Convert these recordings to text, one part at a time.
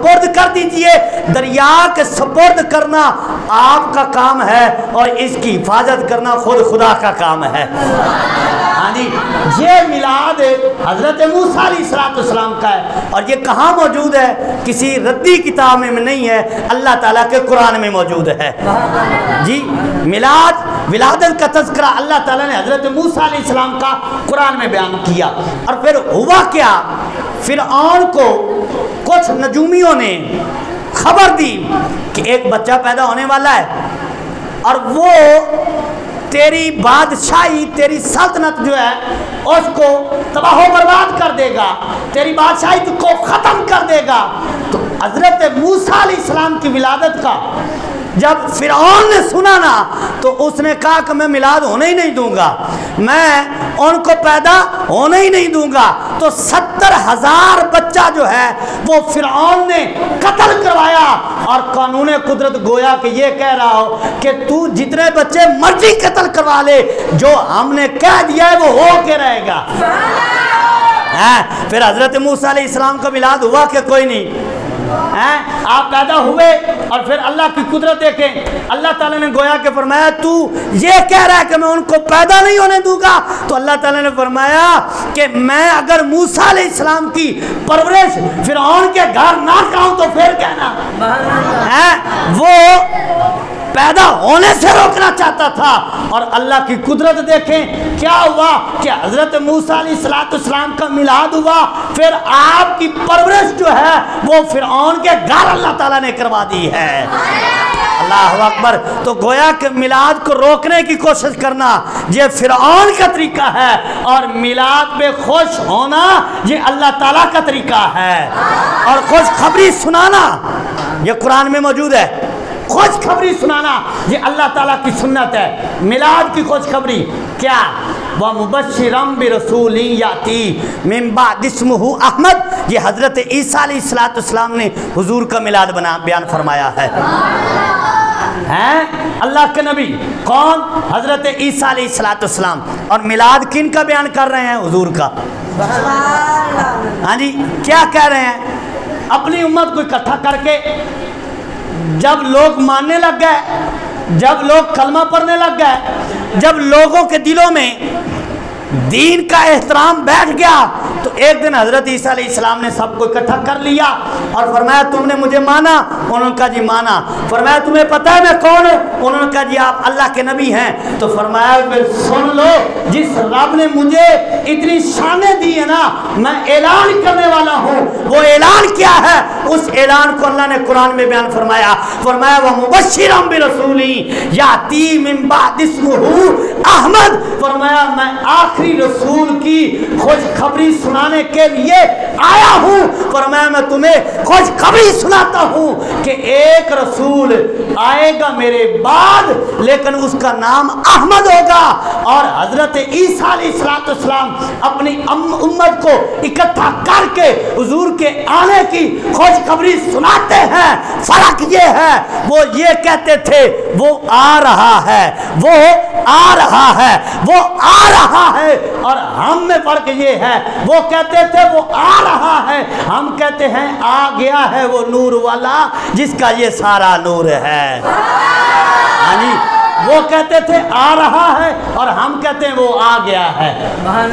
سپرد کر دیجئے۔ دریا کے سپرد کرنا آپ کا کام ہے اور اس کی حفاظت کرنا خود خدا کا کام ہے۔ ہاں جی، یہ میلاد حضرت موسیٰ علیہ السلام کا ہے، اور یہ کہاں موجود ہے؟ کسی ردی کتاب میں نہیں ہے، اللہ تعالیٰ کے قرآن میں موجود ہے۔ جی، میلاد، ولادت کا تذکرہ اللہ تعالیٰ نے حضرت موسیٰ علیہ السلام کا قرآن میں بیان کیا۔ اور پھر ہوا کیا؟ فرعون کو کچھ نجومیوں نے خبر دی کہ ایک بچہ پیدا ہونے والا ہے، اور وہ تیری بادشاہی، تیری سلطنت جو ہے اس کو تباہ و برباد کر دے گا، تیری بادشاہی کو ختم کر دے گا۔ تو حضرت موسیٰ علیہ السلام کی ولادت کا جب فرعون نے سنا نا تو اس نے کہا کہ میں میلاد ہونے ہی نہیں دوں گا، میں ان کو پیدا ہونے ہی نہیں دوں گا۔ تو 70,000 بچہ جو ہے وہ فرعون نے قتل کروایا، اور قانون قدرت گویا کہ یہ کہہ رہا ہو کہ تو جتنے بچے مرضی قتل کروا لے، جو ہم نے کہہ دیا ہے وہ ہو کے رہے گا۔ پھر حضرت موسیٰ علیہ السلام کا میلاد ہوا کہ کوئی نہیں؟ آپ پیدا ہوئے، اور پھر اللہ کی قدرت دیکھیں، اللہ تعالیٰ نے گویا کہ فرمایا تو یہ کہہ رہا ہے کہ میں ان کو پیدا نہیں ہونے دوں گا، تو اللہ تعالیٰ نے فرمایا کہ میں اگر موسیٰ علیہ السلام کی پرورش فرعون کے گھر نہ کراؤں تو پھر کہنا وہ پیدا ہونے سے روکنا چاہتا تھا۔ اور اللہ کی قدرت دیکھیں کیا ہوا کہ حضرت موسیٰ علیہ السلام کا میلاد ہوا، پھر آپ کی پرورش جو ہے وہ فرعون کے گھر اللہ تعالیٰ نے کروا دی ہے۔ اللہ اکبر۔ تو گویا کہ میلاد کو روکنے کی کوشش کرنا یہ فرعون کا طریقہ ہے، اور میلاد پہ خوش ہونا یہ اللہ تعالیٰ کا طریقہ ہے، اور خوشخبری سنانا یہ قرآن میں موجود ہے۔ خوشخبری سنانا یہ اللہ تعالیٰ کی سنت ہے۔ میلاد کی خوشخبری کیا؟ وَمُبَشِّرًا بِرَسُولٍ يَأْتِي مِن بَعْدِ اسْمُهُ احمد، یہ حضرت عیسیٰ علیہ السلام نے حضور کا میلاد بیان فرمایا ہے۔ اللہ کے نبی کون؟ حضرت عیسیٰ علیہ السلام۔ اور میلاد کن کا بیان کر رہے ہیں؟ حضور کا۔ ہاں جی، کیا کہہ رہے ہیں؟ اپنی امت کو اکٹھا کر کے جب لوگ ماننے لگ گئے، جب لوگ کلمہ پڑھنے لگ گئے، جب لوگوں کے دلوں میں دین کا احترام بیٹھ گیا، تو ایک دن حضرت عیسیٰ علیہ السلام نے سب کو اکٹھا کر لیا اور فرمایا تم نے مجھے مانا؟ انہوں نے کہا جی مانا۔ فرمایا تمہیں پتہ ہے میں کون ہوں؟ انہوں نے کہا جی آپ اللہ کے نبی ہیں۔ تو فرمایا پھر سن لو، جس رب نے مجھے اتنی شانیں دی ہے نا، میں اعلان کرنے والا ہوں۔ وہ اعلان کیا ہے؟ اس اعلان کو اللہ نے قرآن میں بیان فرمایا۔ فرمایا وَمُبَشِّرًا بِرَسُولٍ يَأْتِي مِن بَعْدِ اسْمُهُ احمد۔ فرمایا میں آخری رسول کی خوشخبری سنانے کے لیے آیا ہوں۔ فرمایا میں تمہیں خوشخبری سناتا ہوں کہ ایک رسول آئے گا میرے بعد، لیکن اس کا نام احمد ہوگا۔ اور حضرت عیسیٰ علیہ السلام اپنی امت کو اکٹھا کر کے حضور کے آنے کی خوشخبری سناتے ہیں۔ فرق یہ ہے وہ یہ کہتے تھے وہ آ رہا ہے، وہ آ رہا ہے، وہ آ رہا ہے، اور ہم میں فرق یہ ہے وہ کہتے تھے وہ آ رہا ہے، ہم کہتے ہیں آ گیا ہے وہ نور والا جس کا یہ سارا نور ہے۔ وہ کہتے تھے آ رہا ہے اور ہم کہتے ہیں وہ آ گیا ہے۔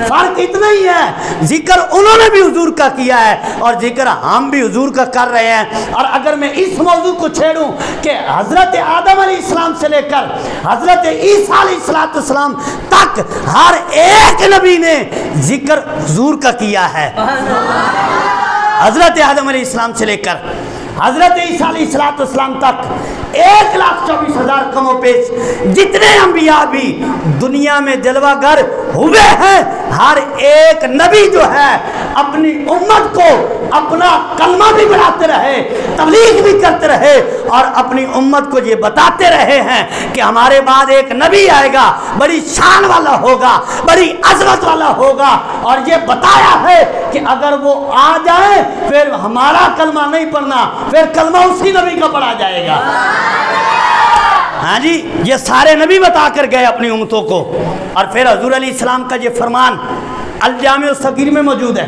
فرق اتنا ہی ہے، ذکر انہوں نے بھی حضور کا کیا ہے اور ذکر ہم بھی حضور کا کر رہے ہیں۔ اور اگر میں اس موضوع کو چھیڑوں کہ حضرت آدم علیہ السلام سے لے کر حضرت عیسیٰ علیہ السلام تک ہر ایک نبی نے ذکر حضور کا کیا ہے۔ حضرت آدم علیہ السلام سے لے کر حضرت عیسیٰ علیہ السلام تک 1,24,000 کم و بیش جتنے انبیاء بھی دنیا میں جلوہ گر ہوئے ہیں، ہر ایک نبی جو ہے اپنی امت کو اپنا کلمہ بھی بڑھاتے رہے، تبلیغ بھی کرتے رہے اور اپنی امت کو یہ بتاتے رہے ہیں کہ ہمارے بعد ایک نبی آئے گا، بڑی شان والا ہوگا، بڑی عظمت والا ہوگا، اور یہ بتایا ہے کہ اگر وہ آ جائے پھر ہمارا کلمہ نہیں پڑھنا، پھر کلمہ اسی نبی کا پڑھا جائے گا۔ ہاں جی، یہ سارے نبی بتا کر گئے اپنی امتوں کو۔ اور پھر حضور علیہ السلام کا یہ فرمان الجامع الصغیر میں موجود ہے،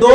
2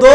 2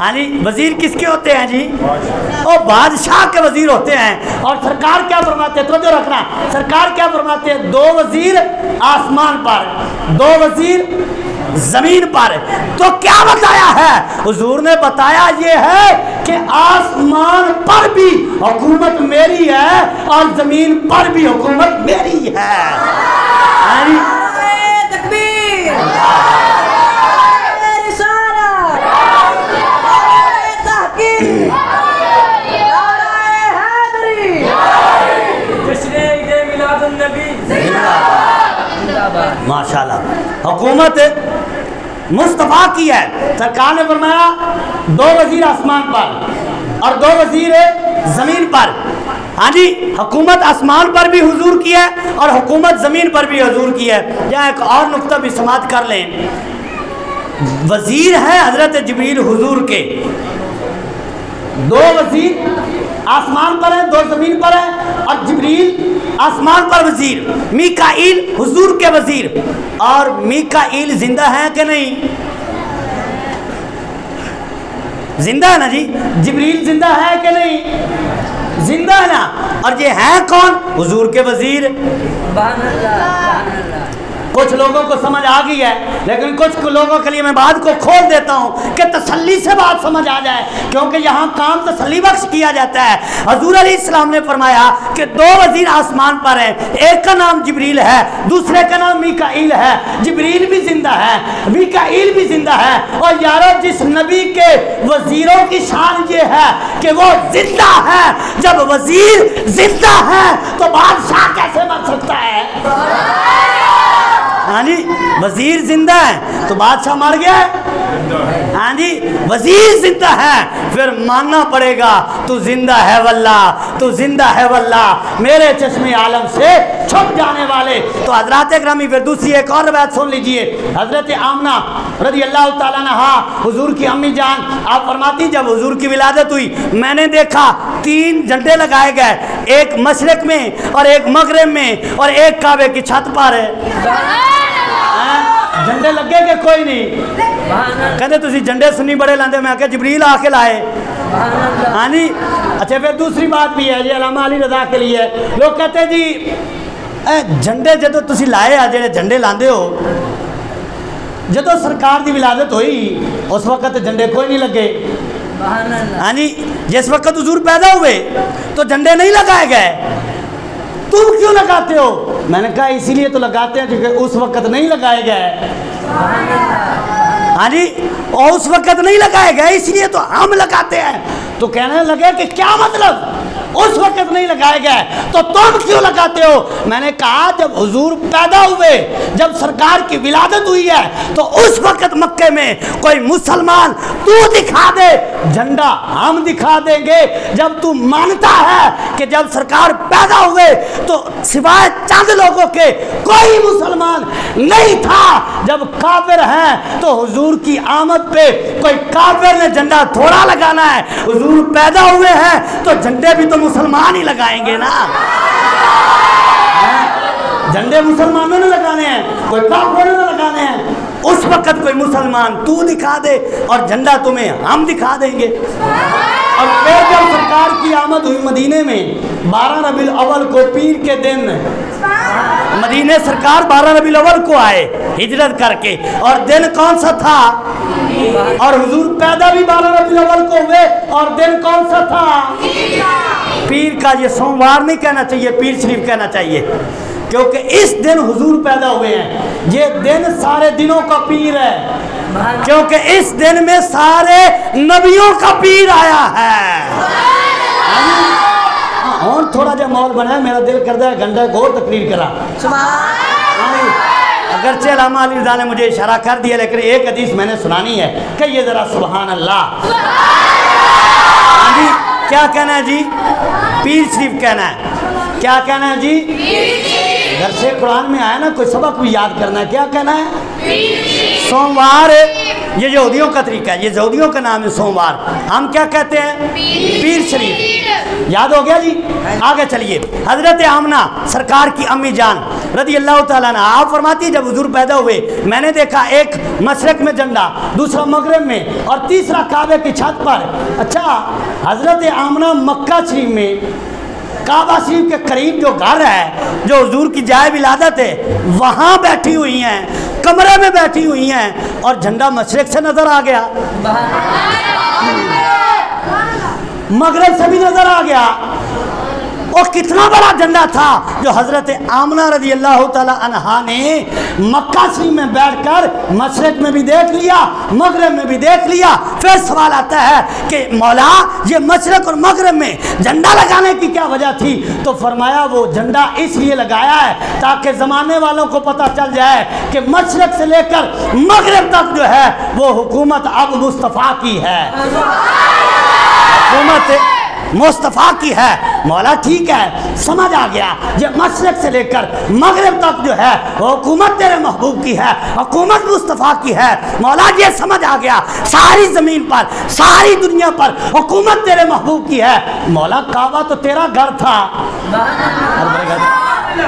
ہاں جی وزیر کس کے ہوتے ہیں جی؟ وہ بادشاہ کے وزیر ہوتے ہیں. اور سرکار کیا فرماتے ہیں؟ توجہ رکھنا, سرکار کیا فرماتے ہیں؟ 2 وزیر آسمان پر, 2 وزیر زمین پر. تو کیا بتایا ہے حضور نے؟ بتایا یہ ہے کہ آسمان پر بھی حکومت میری ہے اور زمین پر بھی حکومت میری ہے. تکبیر, ماشاءاللہ حکومت مصطفیٰ کی ہے. سرکار نے فرمایا 2 وزیر آسمان پر اور 2 وزیر زمین پر. ہاں جی حکومت آسمان پر بھی حضور کی ہے اور حکومت زمین پر بھی حضور کی ہے. یہاں ایک اور نقطہ بھی سماعت کر لیں. وزیر ہیں حضرت جبریل حضور کے, 2 وزیر آسمان پر ہیں, 2 زمین پر ہیں, اور جبریل آسمان پر وزیر, میکائیل حضور کے وزیر. اور میکائیل زندہ ہیں کہ نہیں؟ زندہ ہے نا جی. جبریل زندہ ہے کہ نہیں؟ زندہ ہے نا. اور یہ ہیں کون؟ حضور کے وزیر. کچھ لوگوں کو سمجھ آ گئی ہے, لیکن کچھ لوگوں کے لیے میں بات کو کھول دیتا ہوں کہ تسلی سے بات سمجھ آ جائے, کیونکہ یہاں کام تسلی بخش کیا جاتا ہے. حضور علیہ السلام نے فرمایا کہ 2 وزیر آسمان پر ہیں, ایک کا نام جبریل ہے, دوسرے کا نام میکائیل ہے. جبریل بھی زندہ ہے, میکائیل بھی زندہ ہے. اور یارو جس نبی کے وزیروں کی شان یہ ہے کہ وہ زندہ ہے, جب وزیر زندہ ہے تو بادشاہ کیسے مر سکتا ہے؟ ہاں جی وزیر زندہ ہے تو بادشاہ مر گیا ہے. ہاں جی وزیر زندہ ہے پھر ماننا پڑے گا تو زندہ ہے واللہ, تو زندہ ہے واللہ, میرے چشم عالم سے چھپ جانے والے. تو حضرات اکرامی پھر دوسری ایک اور روایت سن لیجئے. حضرت آمنہ رضی اللہ تعالیٰ عنہا حضور کی امی جان, آپ فرماتی جب حضور کی ولادت ہوئی میں نے دیکھا 3 جھنڈے لگائے گئے, ایک مشرق میں اور ایک مغرب میں اور ایک کعبے کی چھت پر ہے. جھنڈے لگے کہ کوئی نہیں؟ کہتے تسی جھنڈے سنی بڑے لاندے, میں کہ جبریل آ کے لائے. ہاں جی اچھا پھر دوسری بات بھی ہے جی علامہ علی رضا کے لیے. لوگ کہتے جی جھنڈے جدو تسی لائے آ جڑے جھنڈے لاندے ہو, جدو سرکار دی ولادت ہوئی اس وقت جھنڈے کوئی نہیں لگے. ہاں جی جس وقت حضور پیدا ہوئے تو جھنڈے نہیں لگائے گئے, تم کیوں لگاتے ہو؟ میں نے کہا اسی لیے تو لگاتے ہیں کیونکہ اس وقت نہیں لگائے گئے. ہاں جی اور اس وقت نہیں لگائے گئے اس لیے تو ہم لگاتے ہیں. تو کہنے لگے کہ کیا مطلب اس وقت نہیں لگائے گئے تو تم کیوں لگاتے ہو؟ میں نے کہا جب حضور پیدا ہوئے, جب سرکار کی ولادت ہوئی ہے تو اس وقت مکے میں کوئی مسلمان تو دکھا دے جھنڈا ہم دکھا دیں گے. جب تو مانتا ہے کہ جب سرکار پیدا ہوئے تو سوائے چند لوگوں کے کوئی مسلمان نہیں تھا, جب کافر ہیں تو حضور کی آمد پہ کوئی کافر نے جھنڈا تھوڑا لگانا ہے. حضور پیدا ہوئے ہیں تو جھنڈے بھی تو مسلمان ہی لگائیں گے نا. جھنڈے مسلمانوں نے لگانے ہیں, کوئی کافروں نے لگانے ہیں. اس وقت کوئی مسلمان تو دکھا دے اور جھنڈا تمہیں ہم دکھا دیں گے. اور پھر جب سرکار کی آمد ہوئی مدینے میں 12 ربیع الاول کو پیر کے دن, مدینے سرکار 12 ربیع الاول کو آئے ہجرت کر کے, اور دن کون سا تھا؟ اور حضور پیدا بھی 12 ربیع الاول کو ہوئے, اور دن کون سا تھا؟ پیر کا. یہ سوموار نہیں کہنا چاہیے, پیر شریف کہنا چاہیے, کیونکہ اس دن حضور پیدا ہوئے ہیں. یہ دن سارے دنوں کا پیر ہے, کیونکہ اس دن میں سارے نبیوں کا پیر آیا ہے. اور تھوڑا جا ماحول بنا ہے, میرا دل کرتا ہے گھنٹہ کو اور تقریر کرا. اگرچہ علامہ علی رضا نے مجھے اشارہ کر دیا, لیکن ایک حدیث میں نے سنانی ہے کہ یہ ذرا سبحان اللہ. کیا کہنا ہے جی؟ پیر شریف کہنا ہے. کیا کہنا ہے جی؟ درس قرآن میں آیا نا، کوئی سبق بھی یاد کرنا ہے، کیا کہنا ہے؟ سوموار، یہ یہودیوں کا طریقہ ہے، یہ یہودیوں کا نام ہے سوموار، ہم کیا کہتے ہیں؟ پیر شریف۔ یاد ہو گیا جی؟ آگے چلیے۔ حضرت آمنہ سرکار کی امی جان رضی اللہ تعالیٰ عنہ، آپ فرماتی ہے جب حضور پیدا ہوئے میں نے دیکھا ایک مشرق میں جھنڈا، دوسرا مغرب میں، اور تیسرا کعبے کی چھت پر۔ اچھا، حضرت آمنہ مکہ شریف میں کعبہ شریف کے قریب جو گھر ہے، جو حضور کی جائے ولادت ہے، وہاں بیٹھی ہوئی ہیں، کمرے میں بیٹھی ہوئی ہیں، اور جھنڈا مشرق سے نظر آ گیا، مغرب سے بھی نظر آ گیا۔ اور کتنا بڑا جھنڈا تھا جو حضرت آمنہ رضی اللہ تعالی عنہا نے مکہ شریف میں بیٹھ کر مشرق میں بھی دیکھ لیا، مغرب میں بھی دیکھ لیا۔ پھر سوال آتا ہے کہ مولا یہ مشرق اور مغرب میں جھنڈا لگانے کی کیا وجہ تھی؟ تو فرمایا وہ جھنڈا اس لیے لگایا ہے تاکہ زمانے والوں کو پتہ چل جائے کہ مشرق سے لے کر مغرب تک جو ہے وہ حکومت اب مصطفیٰ کی ہے، حکومت مصطفیٰ کی ہے۔ مولا ٹھیک ہے، سمجھ آ گیا، یہ مشرق سے لے کر مغرب تک جو ہے وہ حکومت تیرے محبوب کی ہے، حکومت مصطفیٰ کی ہے۔ مولا یہ سمجھ آ گیا، ساری زمین پر، ساری دنیا پر حکومت تیرے محبوب کی ہے۔ مولا کعبہ تو تیرا گھر تھا،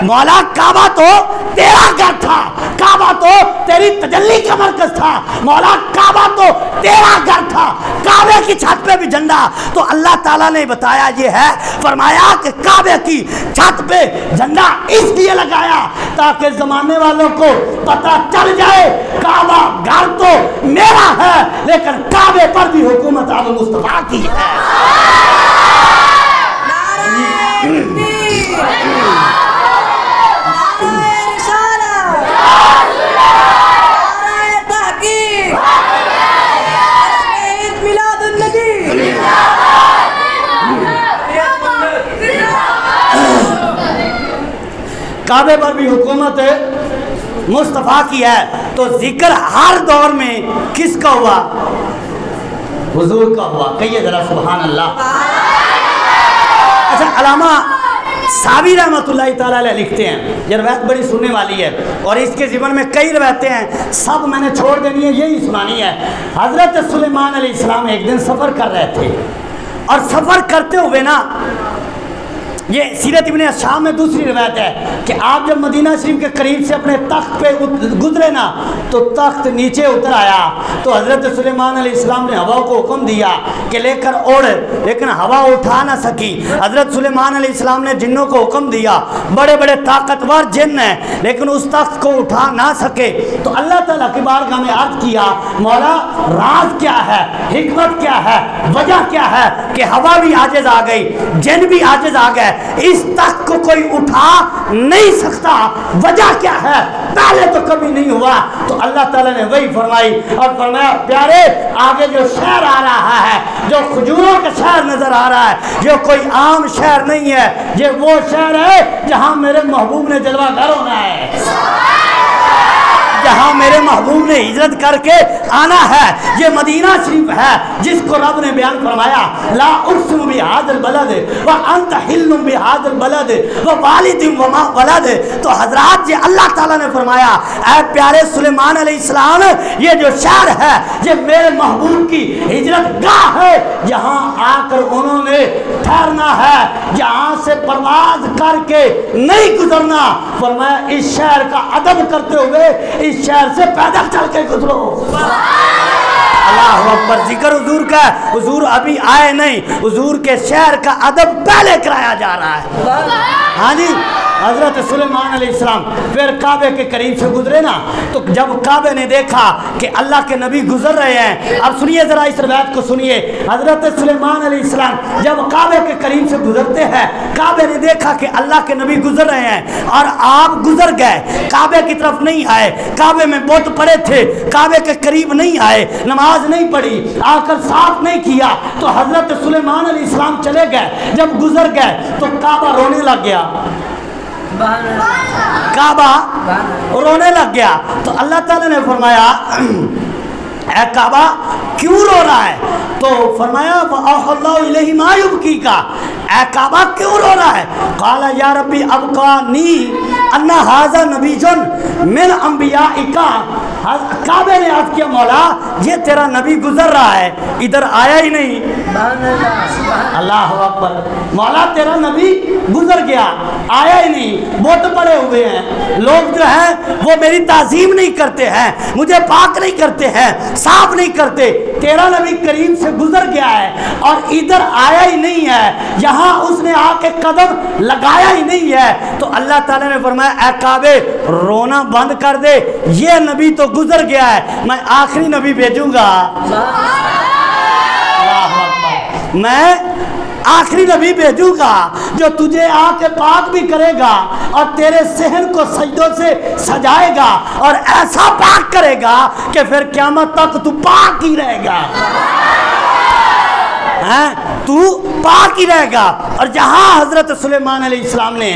مولا کعبہ تو تیرا گھر تھا، کعبہ تو تیری تجلی کا مرکز تھا، مولا کعبہ تو تیرا گھر تھا، کعبے کی چھت پہ بھی جھنڈا۔ تو اللہ تعالیٰ نے بتایا یہ ہے، فرمایا کہ کعبے کی چھت پہ جھنڈا اس لیے لگایا تاکہ زمانے والوں کو پتہ چل جائے کعبہ گھر تو میرا ہے لیکن کعبے پر بھی حکومت اب مصطفیٰ کی ہے۔ کعبے پر بھی حکومت مصطفیٰ کی ہے۔ تو ذکر ہر دور میں کس کا ہوا؟ حضور کا ہوا۔ کہیے ذرا سبحان اللہ۔ اچھا، علامہ ساوی رحمۃ اللہ تعالیٰ علیہ لکھتے ہیں، یہ روایت بڑی سننے والی ہے اور اس کے ضمن میں کئی روایتیں ہیں، سب میں نے چھوڑ دینی ہے، یہی سنانی ہے۔ حضرت سلیمان علیہ السلام ایک دن سفر کر رہے تھے، اور سفر کرتے ہوئے نا، یہ سیرت ابن شام میں دوسری روایت ہے کہ آپ جب مدینہ شریف کے قریب سے اپنے تخت پہ گزرے نا تو تخت نیچے اتر آیا، تو حضرت سلیمان علیہ السلام نے ہوا کو حکم دیا کہ لے کر اوڑ، لیکن ہوا اٹھا نہ سکی۔ حضرت سلیمان علیہ السلام نے جنوں کو حکم دیا، بڑے بڑے طاقتور جن ہیں لیکن اس تخت کو اٹھا نہ سکے، تو اللہ تعالیٰ کی بارگاہ میں عرض کیا، مولا راز کیا ہے، حکمت کیا ہے، وجہ کیا ہے کہ ہوا بھی عاجز آ گئی، جن بھی عاجز آ گئے، اس تخت کو کوئی اٹھا نہیں سکتا، وجہ کیا ہے؟ پہلے تو کبھی نہیں ہوا۔ تو اللہ تعالیٰ نے وہی فرمائی اور فرمایا پیارے آگے جو شہر آ رہا ہے، جو کھجوروں کا شہر نظر آ رہا ہے، یہ کوئی عام شہر نہیں ہے، یہ وہ شہر ہے جہاں میرے محبوب نے جلوہ گر ہونا ہے، جہاں میرے محبوب نے ہجرت کر کے آنا ہے۔ یہ مدینہ شریف ہے جس کو رب نے بیان فرمایا، لا اقسم بہذا البلد وانت حل بہذا البلد ووالد وما ولد۔ تو حضرات یہ اللہ تعالیٰ نے فرمایا اے پیارے سلیمان علیہ السلام، یہ جو شہر ہے یہ میرے محبوب کی ہجرت گاہ ہے، یہاں آ کر انہوں نے ٹھہرنا ہے، یہاں سے پرواز کر کے نہیں گزرنا۔ فرمایا اس شہر کا ادب کرتے ہوئے اس شہر سے پیدل چل کے گزرو۔ اللہ اکبر، ذکر حضور کا، حضور ابھی آئے نہیں، حضور کے شہر کا ادب پہلے کرایا جا رہا ہے۔ ہاں جی، حضرت سلیمان علیہ السلام پھر کعبے کے قریب سے گزرے نا، تو جب کعبے نے دیکھا کہ اللہ کے نبی گزر رہے ہیں، اب سنیے ذرا اس روایت کو سنیے، حضرت سلیمان علیہ السلام جب کعبے کے قریب سے گزرتے ہیں، کعبے نے دیکھا کہ اللہ کے نبی گزر رہے ہیں اور آپ گزر گئے، کعبے کی طرف نہیں آئے، کعبے میں بت پڑے تھے، کعبے کے قریب نہیں آئے، نماز نہیں پڑھی، آ کر صاف نہیں کیا، تو حضرت سلیمان علیہ السلام چلے گئے، جب گزر گئے تو کعبہ رونے لگ گیا، کعبہ رونے لگ گیا۔ تو اللہ تعالیٰ نے فرمایا اے کعبہ کیوں رو رہا ہے؟ تو فرمایا وَأَوْحَى إِلَيْهِ مَا يُبْكِيكَ، اے کعبہ کیوں رو رہا ہے؟ قال یا ربی ابقانی ان ھذا نبی من انبیائک، کعبے نے عرض کیا مولا یہ تیرا نبی گزر رہا ہے، ادھر آیا ہی نہیں۔ اللہ اکبر، مولا تیرا نبی گزر گیا، آیا ہی نہیں، بت پڑے ہوئے ہیں، لوگ جو ہیں وہ میری تعظیم نہیں کرتے ہیں، مجھے پاک نہیں کرتے ہیں، صاف نہیں کرتے، تیرا نبی کریم سے گزر گیا ہے اور ادھر آیا ہی نہیں ہے، یہاں اس نے آ کے قدم لگایا ہی نہیں ہے۔ تو اللہ تعالیٰ نے فرمایا اے کعبے رونا بند کر دے، یہ نبی تو گزر گیا ہے، میں آخری نبی بھیجوں گا، میں آخری نبی بھیجوں گا جو تجھے آ کے پاک بھی کرے گا اور تیرے صحن کو سجدوں سے سجائے گا اور ایسا پاک کرے گا کہ پھر قیامت تک تو پاک ہی رہے گا، تو پاک ہی رہے گا۔ اور جہاں حضرت سلیمان علیہ السلام نے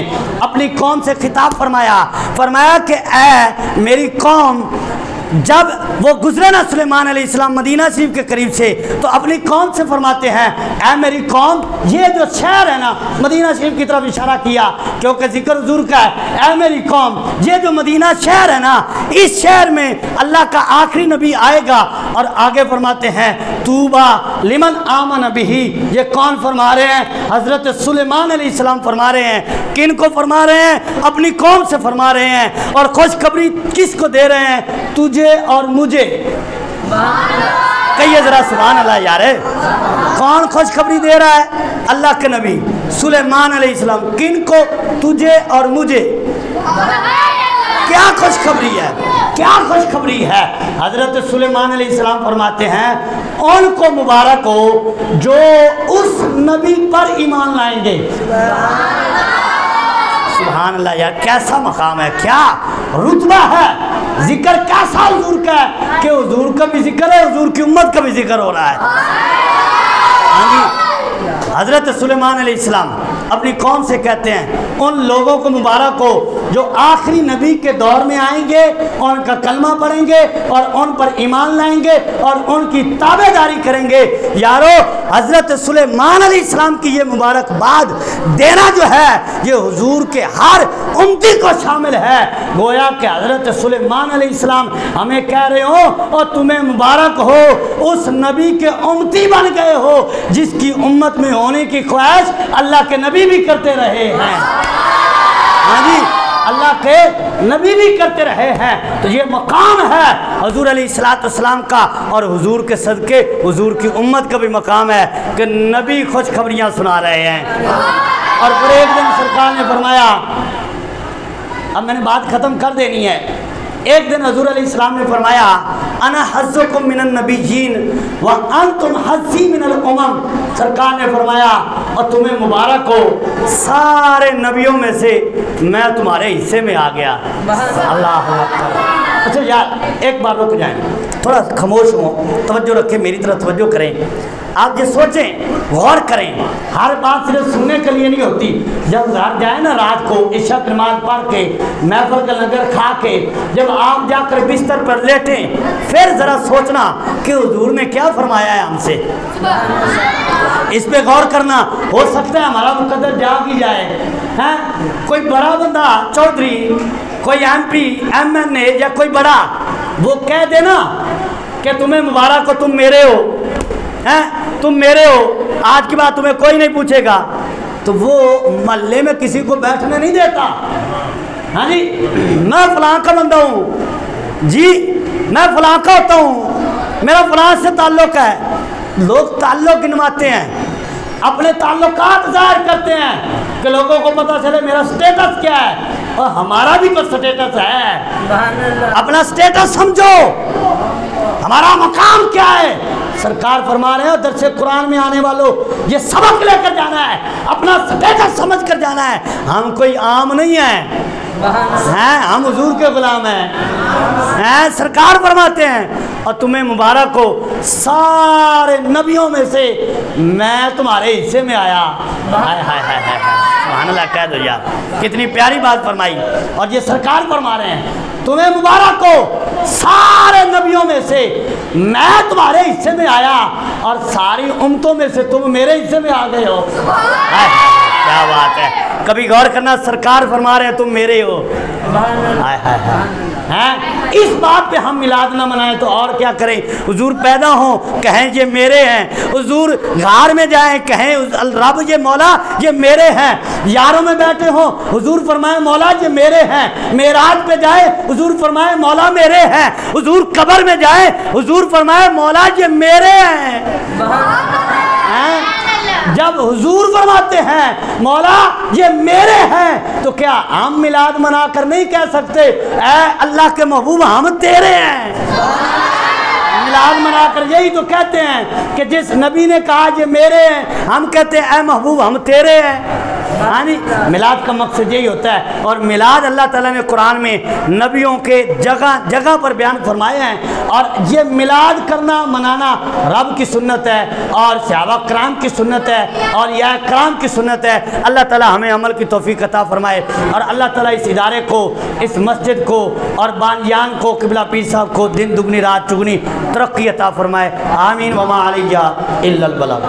اپنی قوم سے خطاب فرمایا کہ اے میری قوم، جب وہ گزرے نا سلیمان علیہ السلام مدینہ شریف کے قریب سے تو اپنی قوم سے فرماتے ہیں اے میری قوم، یہ جو شہر ہے نا، مدینہ شریف کی طرف اشارہ کیا کیونکہ ذکر حضور کا ہے، اے میری قوم یہ جو مدینہ شہر ہے نا، اس شہر میں اللہ کا آخری نبی آئے گا۔ اور آگے فرماتے ہیں طوبیٰ لمن آمن بہ، یہ کون فرما رہے ہیں؟ حضرت سلیمان علیہ السلام فرما رہے ہیں۔ کن کو فرما رہے ہیں؟ اپنی قوم سے فرما رہے ہیں۔ اور خوشخبری کس کو دے رہے ہیں؟ تجھے اور مجھے۔ کہیے ذرا سبحان اللہ یار، کون خوشخبری دے رہا ہے؟ اللہ کے نبی سلیمان علیہ السلام۔ کن کو؟ تجھے اور مجھے۔ کیا خوشخبری ہے؟ کیا خوشخبری ہے؟ حضرت سلیمان علیہ السلام فرماتے ہیں ان کو مبارک ہو جو اس نبی پر ایمان لائیں گے۔ سبحان اللہ یار، کیسا مقام ہے، کیا رتبہ ہے، ذکر کیسا حضور کا ہے کہ حضور کا بھی ذکر ہے، حضور کی امت کا بھی ذکر ہو رہا ہے۔ ہاں جی، حضرت سلیمان علیہ السلام اپنی قوم سے کہتے ہیں ان لوگوں کو مبارک ہو جو آخری نبی کے دور میں آئیں گے، ان کا کلمہ پڑھیں گے اور ان پر ایمان لائیں گے اور ان کی تابع داری کریں گے۔ یارو، حضرت سلیمان علیہ السلام کی یہ مبارکباد دینا جو ہے یہ حضور کے ہر امتی کو شامل ہے۔ گویا کہ حضرت سلیمان علیہ السلام ہمیں کہہ رہے ہو اور تمہیں مبارک ہو، اس نبی کے امتی بن گئے ہو جس کی امت میں ہونے کی خواہش اللہ کے نبی بھی کرتے رہے ہیں۔ ہاں جی، اللہ کے نبی بھی کرتے رہے ہیں۔ تو یہ مقام ہے حضور علیہ السلام کا، اور حضور کے صدقے حضور کی امت کا بھی مقام ہے کہ نبی خوشخبریاں سنا رہے ہیں۔ اور پھر ایک دن سرکار نے فرمایا، اب میں نے بات ختم کر دینی ہے، ایک دن حضور علیہ السلام نے فرمایا انا حظکم من النبیین وانتم حظی من الامم۔ سرکار نے فرمایا اور تمہیں مبارک ہو، سارے نبیوں میں سے میں تمہارے حصے میں آ گیا۔ اللہ اکبر۔ اچھا یار ایک بار رک جائیں، تھوڑا خاموش ہوں، توجہ رکھیں، میری طرف توجہ کریں۔ آپ یہ سوچیں، غور کریں، ہر بات صرف سننے کے لیے نہیں ہوتی۔ جب گھر جائیں نا رات کو عشاء کی نماز پڑھ کے، محفل کا لنگر کھا کے، جب آپ جا کر بستر پر لیٹیں، پھر ذرا سوچنا کہ حضور نے کیا فرمایا ہے ہم سے، اس پہ غور کرنا۔ ہو سکتا ہے ہمارا مقدر جاگ ہی جائے، کوئی بڑا بندہ، چودھری، کوئی ایم پی، ایم این اے یا کوئی بڑا، وہ کہہ دینا کہ تمہیں مبارک ہو، تم میرے ہو، تم میرے ہو، آج کی بات تمہیں کوئی نہیں پوچھے گا، تو وہ محلے میں کسی کو بیٹھنے نہیں دیتا۔ ہاں جی، میں فلاں کا بندہ ہوں، جی میں فلاں کا ہوتا ہوں، میرا فلاں سے تعلق ہے۔ لوگ تعلق گنواتے ہیں، اپنے تعلقات ظاہر کرتے ہیں کہ لوگوں کو پتہ چلے میرا سٹیٹس کیا ہے، اور ہمارا بھی بس سٹیٹس ہے، اپنا سٹیٹس سمجھو، ہمارا مقام کیا ہے۔ سرکار فرما رہے ہیں درس قرآن میں آنے والوں یہ سبق لے کر جانا ہے، اپنا سٹیٹس سمجھ کر جانا ہے۔ ہم کوئی عام نہیں ہیں، ہم حضور کے غلام ہیں۔ سرکار فرماتے ہیں اور تمہیں مبارک ہو، سارے نبیوں میں سے میں تمہارے حصے میں آیا۔ ہائے ہائے ہائے ہائے، سبحان اللہ کہہ دو یار، کتنی پیاری بات فرمائی۔ اور یہ سرکار فرما رہے ہیں تمہیں مبارک ہو، سارے نبیوں میں میں سے میں تمہارے حصے میں آیا اور ساری امتوں میں سے تم میرے حصے میں آ گئے ہو. کیا بات ہے. کبھی غور کرنا, سرکار فرما رہے ہیں تم میرے ہو. اس بات پہ ہم میلاد نہ منائیں تو اور کیا کریں. حضور پیدا ہوں کہیں یہ میرے ہیں, حضور غار میں جائیں کہیں رب یہ مولا یہ میرے ہیں, یاروں میں بیٹھے ہوں حضور فرمائے مولا یہ میرے ہیں, معراج پہ جائے حضور فرمائے مولا میرے ہیں, حضور قبر میں جائے حضور فرمائے مولا یہ میرے ہیں. جب حضور فرماتے ہیں مولا یہ میرے ہیں تو کیا ہم میلاد منا کر نہیں کہہ سکتے اے اللہ کے محبوب ہم تیرے ہیں. میلاد منا کر یہی تو کہتے ہیں کہ جس نبی نے کہا یہ میرے ہیں, ہم کہتے ہیں اے محبوب ہم تیرے ہیں. یعنی میلاد کا مقصد یہی ہوتا ہے. اور میلاد اللہ تعالیٰ نے قرآن میں نبیوں کے جگہ جگہ پر بیان فرمائے ہیں, اور یہ میلاد کرنا منانا رب کی سنت ہے اور صحابہ کرام کی سنت ہے اور یا کرام کی سنت ہے. اللہ تعالیٰ ہمیں عمل کی توفیق عطا فرمائے, اور اللہ تعالیٰ اس ادارے کو, اس مسجد کو اور بانیان کو, قبلہ پیر صاحب کو دن دگنی رات چگنی ترقی عطا فرمائے. آمین. وما علیہ الا البلاغ.